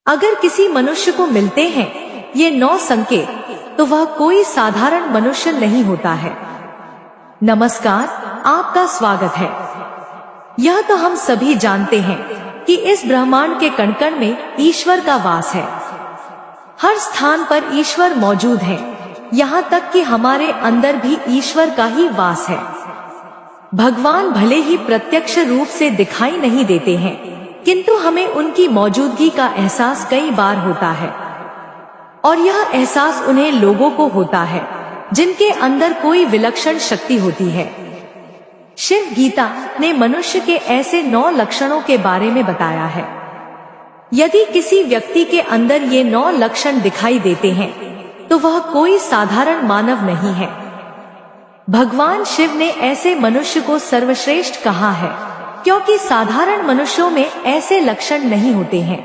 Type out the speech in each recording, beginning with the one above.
अगर किसी मनुष्य को मिलते हैं ये 9 संकेत, तो वह कोई साधारण मनुष्य नहीं होता है। नमस्कार, आपका स्वागत है। यह तो हम सभी जानते हैं कि इस ब्रह्मांड के कण-कण में ईश्वर का वास है। हर स्थान पर ईश्वर मौजूद है, यहाँ तक कि हमारे अंदर भी ईश्वर का ही वास है। भगवान भले ही प्रत्यक्ष रूप से दिखाई नहीं देते हैं, किंतु हमें उनकी मौजूदगी का एहसास कई बार होता है, और यह एहसास उन्हें लोगों को होता है जिनके अंदर कोई विलक्षण शक्ति होती है। शिव गीता ने मनुष्य के ऐसे 9 लक्षणों के बारे में बताया है। यदि किसी व्यक्ति के अंदर ये 9 लक्षण दिखाई देते हैं तो वह कोई साधारण मानव नहीं है। भगवान शिव ने ऐसे मनुष्य को सर्वश्रेष्ठ कहा है, क्योंकि साधारण मनुष्यों में ऐसे लक्षण नहीं होते हैं।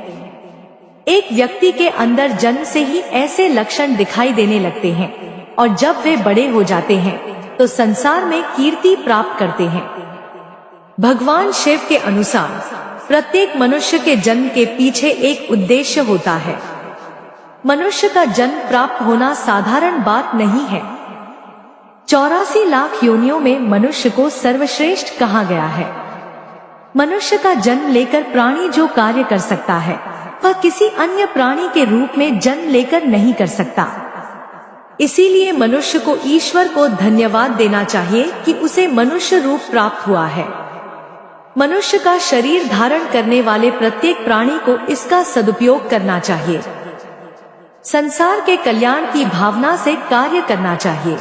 एक व्यक्ति के अंदर जन्म से ही ऐसे लक्षण दिखाई देने लगते हैं, और जब वे बड़े हो जाते हैं तो संसार में कीर्ति प्राप्त करते हैं। भगवान शिव के अनुसार प्रत्येक मनुष्य के जन्म के पीछे एक उद्देश्य होता है। मनुष्य का जन्म प्राप्त होना साधारण बात नहीं है। 84 लाख योनियों में मनुष्य को सर्वश्रेष्ठ कहा गया है। मनुष्य का जन्म लेकर प्राणी जो कार्य कर सकता है वह किसी अन्य प्राणी के रूप में जन्म लेकर नहीं कर सकता। इसीलिए मनुष्य को ईश्वर को धन्यवाद देना चाहिए कि उसे मनुष्य रूप प्राप्त हुआ है। मनुष्य का शरीर धारण करने वाले प्रत्येक प्राणी को इसका सदुपयोग करना चाहिए। संसार के कल्याण की भावना से कार्य करना चाहिए।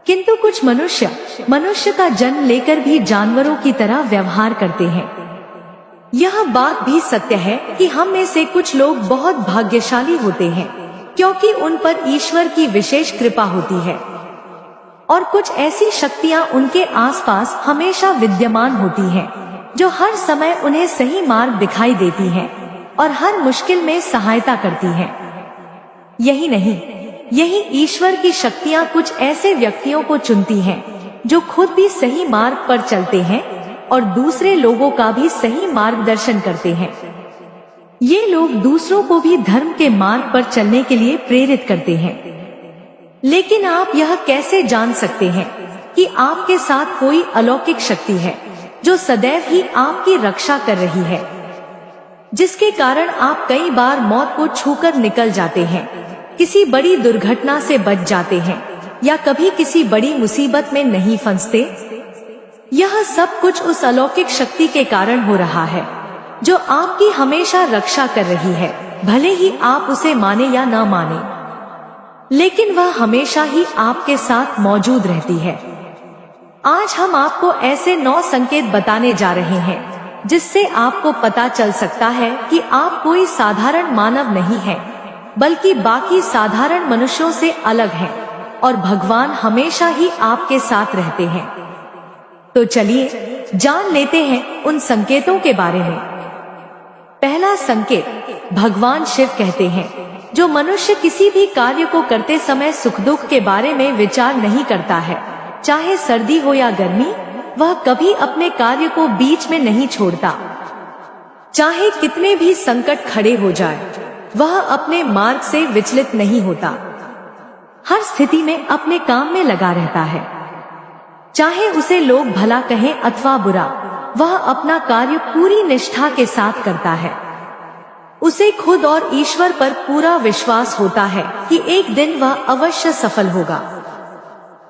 किंतु कुछ मनुष्य का जन्म लेकर भी जानवरों की तरह व्यवहार करते हैं। यह बात भी सत्य है कि हम में से कुछ लोग बहुत भाग्यशाली होते हैं, क्योंकि उन पर ईश्वर की विशेष कृपा होती है, और कुछ ऐसी शक्तियां उनके आसपास हमेशा विद्यमान होती हैं, जो हर समय उन्हें सही मार्ग दिखाई देती हैं और हर मुश्किल में सहायता करती हैं। यही नहीं, यही ईश्वर की शक्तियां कुछ ऐसे व्यक्तियों को चुनती हैं जो खुद भी सही मार्ग पर चलते हैं और दूसरे लोगों का भी सही मार्गदर्शन करते हैं। ये लोग दूसरों को भी धर्म के मार्ग पर चलने के लिए प्रेरित करते हैं। लेकिन आप यह कैसे जान सकते हैं कि आपके साथ कोई अलौकिक शक्ति है जो सदैव ही आपकी रक्षा कर रही है, जिसके कारण आप कई बार मौत को छूकर निकल जाते हैं, किसी बड़ी दुर्घटना से बच जाते हैं, या कभी किसी बड़ी मुसीबत में नहीं फंसते? यह सब कुछ उस अलौकिक शक्ति के कारण हो रहा है जो आपकी हमेशा रक्षा कर रही है, भले ही आप उसे माने या ना माने, लेकिन वह हमेशा ही आपके साथ मौजूद रहती है। आज हम आपको ऐसे 9 संकेत बताने जा रहे हैं जिससे आपको पता चल सकता है कि आप कोई साधारण मानव नहीं हैं, बल्कि बाकी साधारण मनुष्यों से अलग हैं, और भगवान हमेशा ही आपके साथ रहते हैं। तो चलिए जान लेते हैं उन संकेतों के बारे में। पहला संकेत, भगवान शिव कहते हैं, जो मनुष्य किसी भी कार्य को करते समय सुख दुख के बारे में विचार नहीं करता है, चाहे सर्दी हो या गर्मी, वह कभी अपने कार्य को बीच में नहीं छोड़ता। चाहे कितने भी संकट खड़े हो जाए, वह अपने मार्ग से विचलित नहीं होता। हर स्थिति में अपने काम में लगा रहता है। चाहे उसे लोग भला कहें अथवा बुरा, वह अपना कार्य पूरी निष्ठा के साथ करता है। उसे खुद और ईश्वर पर पूरा विश्वास होता है कि एक दिन वह अवश्य सफल होगा।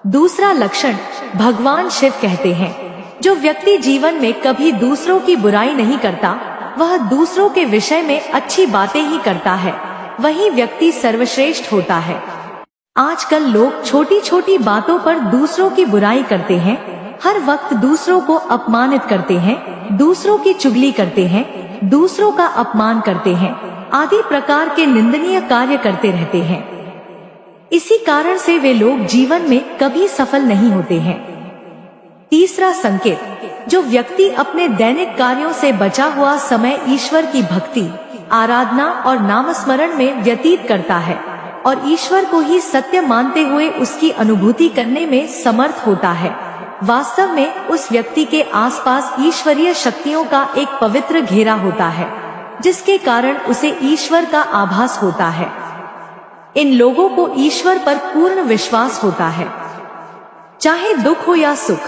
दूसरा लक्षण, भगवान शिव कहते हैं, जो व्यक्ति जीवन में कभी दूसरों की बुराई नहीं करता, वह दूसरों के विषय में अच्छी बातें ही करता है, वही व्यक्ति सर्वश्रेष्ठ होता है। आजकल लोग छोटी छोटी बातों पर दूसरों की बुराई करते हैं, हर वक्त दूसरों को अपमानित करते हैं, दूसरों की चुगली करते हैं, दूसरों का अपमान करते हैं, आदि प्रकार के निंदनीय कार्य करते रहते हैं। इसी कारण से वे लोग जीवन में कभी सफल नहीं होते हैं। तीसरा संकेत, जो व्यक्ति अपने दैनिक कार्यों से बचा हुआ समय ईश्वर की भक्ति, आराधना और नामस्मरण में व्यतीत करता है और ईश्वर को ही सत्य मानते हुए उसकी अनुभूति करने में समर्थ होता है, वास्तव में उस व्यक्ति के आसपास ईश्वरीय शक्तियों का एक पवित्र घेरा होता है। जिसके कारण उसे ईश्वर का आभास होता है। इन लोगों को ईश्वर पर पूर्ण विश्वास होता है। चाहे दुख हो या सुख,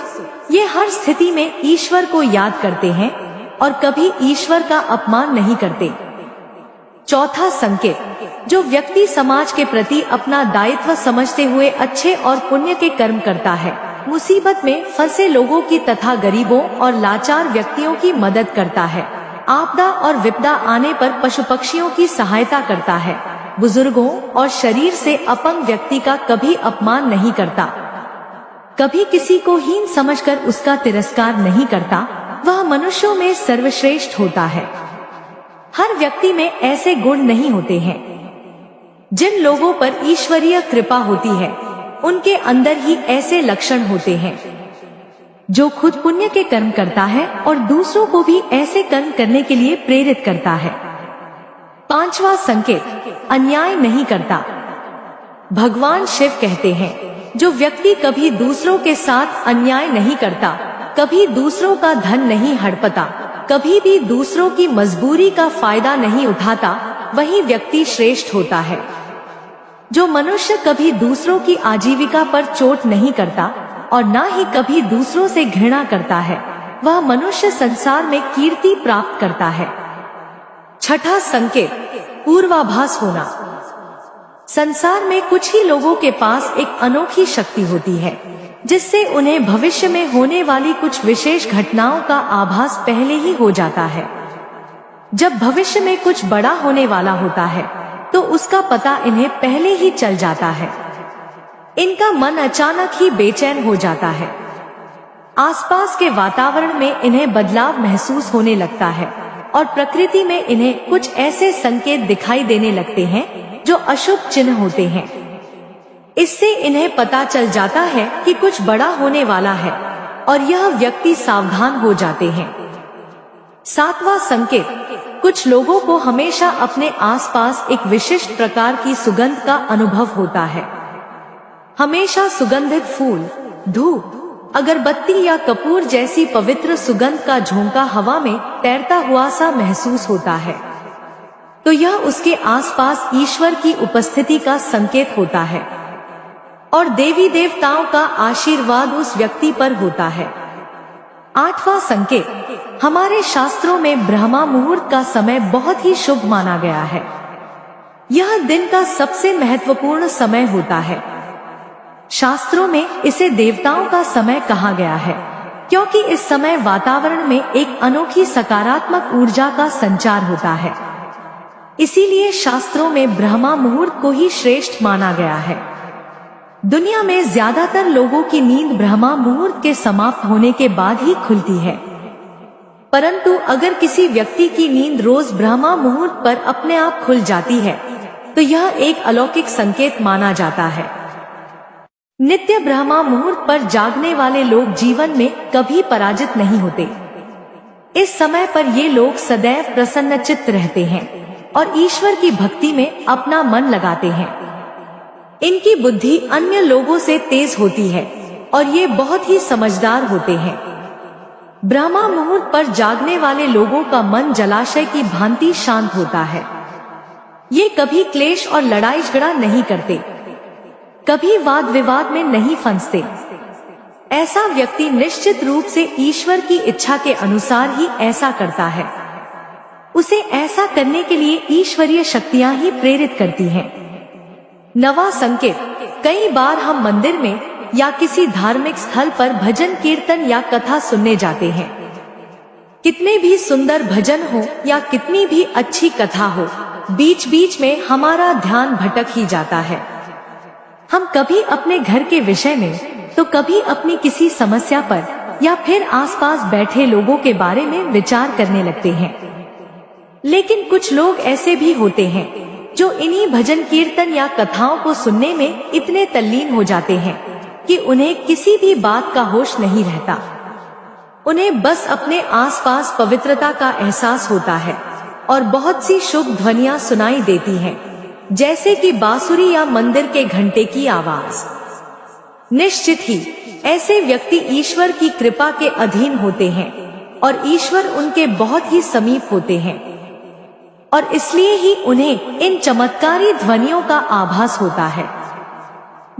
ये हर स्थिति में ईश्वर को याद करते हैं और कभी ईश्वर का अपमान नहीं करते। चौथा संकेत, जो व्यक्ति समाज के प्रति अपना दायित्व समझते हुए अच्छे और पुण्य के कर्म करता है, मुसीबत में फंसे लोगों की तथा गरीबों और लाचार व्यक्तियों की मदद करता है, आपदा और विपदा आने पर पशु पक्षियों की सहायता करता है, बुजुर्गों और शरीर से अपंग व्यक्ति का कभी अपमान नहीं करता, कभी किसी को हीन समझकर उसका तिरस्कार नहीं करता, वह मनुष्यों में सर्वश्रेष्ठ होता है। हर व्यक्ति में ऐसे गुण नहीं होते हैं। जिन लोगों पर ईश्वरीय कृपा होती है, उनके अंदर ही ऐसे लक्षण होते हैं। जो खुद पुण्य के कर्म करता है और दूसरों को भी ऐसे कर्म करने के लिए प्रेरित करता है। पांचवा संकेत, अन्याय नहीं करता। भगवान शिव कहते हैं, जो व्यक्ति कभी दूसरों के साथ अन्याय नहीं करता, कभी दूसरों का धन नहीं हड़पता, कभी भी दूसरों की मजबूरी का फायदा नहीं उठाता, वही व्यक्ति श्रेष्ठ होता है। जो मनुष्य कभी दूसरों की आजीविका पर चोट नहीं करता और ना ही कभी दूसरों से घृणा करता है, वह मनुष्य संसार में कीर्ति प्राप्त करता है। छठा संकेत, पूर्वाभास होना। संसार में कुछ ही लोगों के पास एक अनोखी शक्ति होती है, जिससे उन्हें भविष्य में होने वाली कुछ विशेष घटनाओं का आभास पहले ही हो जाता है। जब भविष्य में कुछ बड़ा होने वाला होता है, तो उसका पता इन्हें पहले ही चल जाता है। इनका मन अचानक ही बेचैन हो जाता है। आसपास के वातावरण में इन्हें बदलाव महसूस होने लगता है और प्रकृति में इन्हें कुछ ऐसे संकेत दिखाई देने लगते हैं जो अशुभ चिन्ह होते हैं। इससे इन्हें पता चल जाता है कि कुछ बड़ा होने वाला है और यह व्यक्ति सावधान हो जाते हैं। सातवां संकेत, कुछ लोगों को हमेशा अपने आसपास एक विशिष्ट प्रकार की सुगंध का अनुभव होता है। हमेशा सुगंधित फूल, धूप, अगरबत्ती या कपूर जैसी पवित्र सुगंध का झोंका हवा में तैरता हुआ सा महसूस होता है, तो यह उसके आसपास ईश्वर की उपस्थिति का संकेत होता है और देवी देवताओं का आशीर्वाद उस व्यक्ति पर होता है। आठवां संकेत, हमारे शास्त्रों में ब्रह्मा मुहूर्त का समय बहुत ही शुभ माना गया है। यह दिन का सबसे महत्वपूर्ण समय होता है। शास्त्रों में इसे देवताओं का समय कहा गया है, क्योंकि इस समय वातावरण में एक अनोखी सकारात्मक ऊर्जा का संचार होता है। इसीलिए शास्त्रों में ब्रह्मा मुहूर्त को ही श्रेष्ठ माना गया है। दुनिया में ज्यादातर लोगों की नींद ब्रह्मा मुहूर्त के समाप्त होने के बाद ही खुलती है, परंतु अगर किसी व्यक्ति की नींद रोज ब्रह्मा मुहूर्त पर अपने आप खुल जाती है, तो यह एक अलौकिक संकेत माना जाता है। नित्य ब्रह्मा मुहूर्त पर जागने वाले लोग जीवन में कभी पराजित नहीं होते। इस समय पर ये लोग सदैव प्रसन्नचित्त रहते हैं और ईश्वर की भक्ति में अपना मन लगाते हैं। इनकी बुद्धि अन्य लोगों से तेज होती है और ये बहुत ही समझदार होते हैं। ब्रह्मा मुहूर्त पर जागने वाले लोगों का मन जलाशय की भांति शांत होता है। ये कभी क्लेश और लड़ाई झगड़ा नहीं करते, कभी वाद विवाद में नहीं फंसते। ऐसा व्यक्ति निश्चित रूप से ईश्वर की इच्छा के अनुसार ही ऐसा करता है। उसे ऐसा करने के लिए ईश्वरीय शक्तियां ही प्रेरित करती हैं। नवा संकेत, कई बार हम मंदिर में या किसी धार्मिक स्थल पर भजन कीर्तन या कथा सुनने जाते हैं। कितने भी सुंदर भजन हो या कितनी भी अच्छी कथा हो, बीच बीच में हमारा ध्यान भटक ही जाता है। हम कभी अपने घर के विषय में, तो कभी अपनी किसी समस्या पर या फिर आसपास बैठे लोगों के बारे में विचार करने लगते हैं। लेकिन कुछ लोग ऐसे भी होते हैं जो इन्हीं भजन कीर्तन या कथाओं को सुनने में इतने तल्लीन हो जाते हैं कि उन्हें किसी भी बात का होश नहीं रहता। उन्हें बस अपने आसपास पवित्रता का एहसास होता है और बहुत सी शुभ ध्वनियां सुनाई देती हैं, जैसे कि बांसुरी या मंदिर के घंटे की आवाज। निश्चित ही ऐसे व्यक्ति ईश्वर की कृपा के अधीन होते हैं और ईश्वर उनके बहुत ही समीप होते हैं। और इसलिए ही उन्हें इन चमत्कारी ध्वनियों का आभास होता है।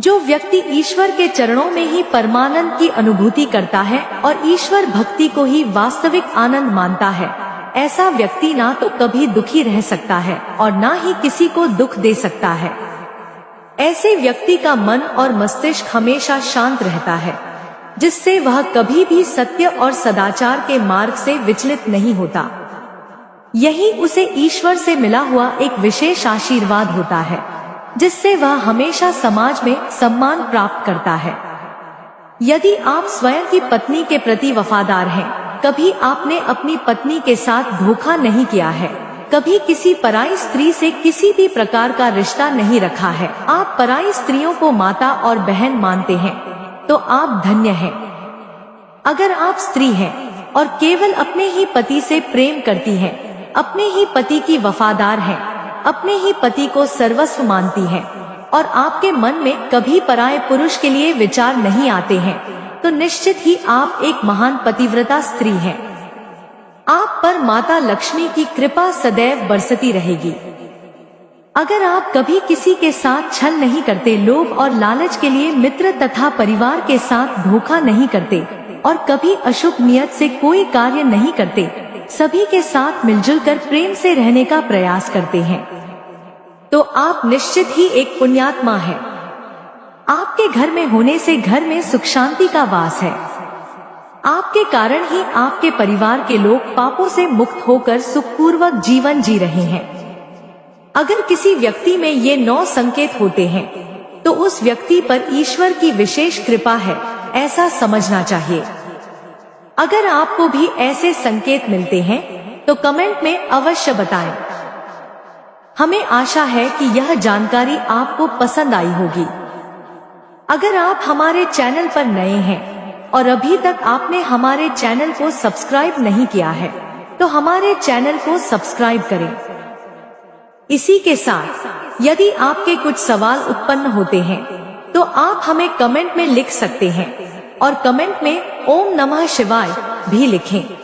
जो व्यक्ति ईश्वर के चरणों में ही परमानंद की अनुभूति करता है और ईश्वर भक्ति को ही वास्तविक आनंद मानता है, ऐसा व्यक्ति ना तो कभी दुखी रह सकता है और ना ही किसी को दुख दे सकता है। ऐसे व्यक्ति का मन और मस्तिष्क हमेशा शांत रहता है, जिससे वह कभी भी सत्य और सदाचार के मार्ग से विचलित नहीं होता। यही उसे ईश्वर से मिला हुआ एक विशेष आशीर्वाद होता है, जिससे वह हमेशा समाज में सम्मान प्राप्त करता है। यदि आप स्वयं की पत्नी के प्रति वफादार हैं, कभी आपने अपनी पत्नी के साथ धोखा नहीं किया है, कभी किसी पराई स्त्री से किसी भी प्रकार का रिश्ता नहीं रखा है, आप पराई स्त्रियों को माता और बहन मानते हैं, तो आप धन्य हैं। अगर आप स्त्री हैं और केवल अपने ही पति से प्रेम करती हैं, अपने ही पति की वफादार हैं, अपने ही पति को सर्वस्व मानती हैं और आपके मन में कभी पराये पुरुष के लिए विचार नहीं आते हैं, तो निश्चित ही आप एक महान पतिव्रता स्त्री हैं। आप पर माता लक्ष्मी की कृपा सदैव बरसती रहेगी। अगर आप कभी किसी के साथ छल नहीं करते, लोभ और लालच के लिए मित्र तथा परिवार के साथ धोखा नहीं करते और कभी अशुभ नियत से कोई कार्य नहीं करते, सभी के साथ मिलजुल कर प्रेम से रहने का प्रयास करते हैं, तो आप निश्चित ही एक पुण्यात्मा हैं। आपके घर में होने से घर में सुख शांति का वास है। आपके कारण ही आपके परिवार के लोग पापों से मुक्त होकर सुखपूर्वक जीवन जी रहे हैं। अगर किसी व्यक्ति में ये 9 संकेत होते हैं, तो उस व्यक्ति पर ईश्वर की विशेष कृपा है, ऐसा समझना चाहिए। अगर आपको भी ऐसे संकेत मिलते हैं, तो कमेंट में अवश्य बताएं। हमें आशा है कि यह जानकारी आपको पसंद आई होगी। अगर आप हमारे चैनल पर नए हैं और अभी तक आपने हमारे चैनल को सब्सक्राइब नहीं किया है, तो हमारे चैनल को सब्सक्राइब करें। इसी के साथ यदि आपके कुछ सवाल उत्पन्न होते हैं, तो आप हमें कमेंट में लिख सकते हैं और कमेंट में ओम नमः शिवाय भी लिखें।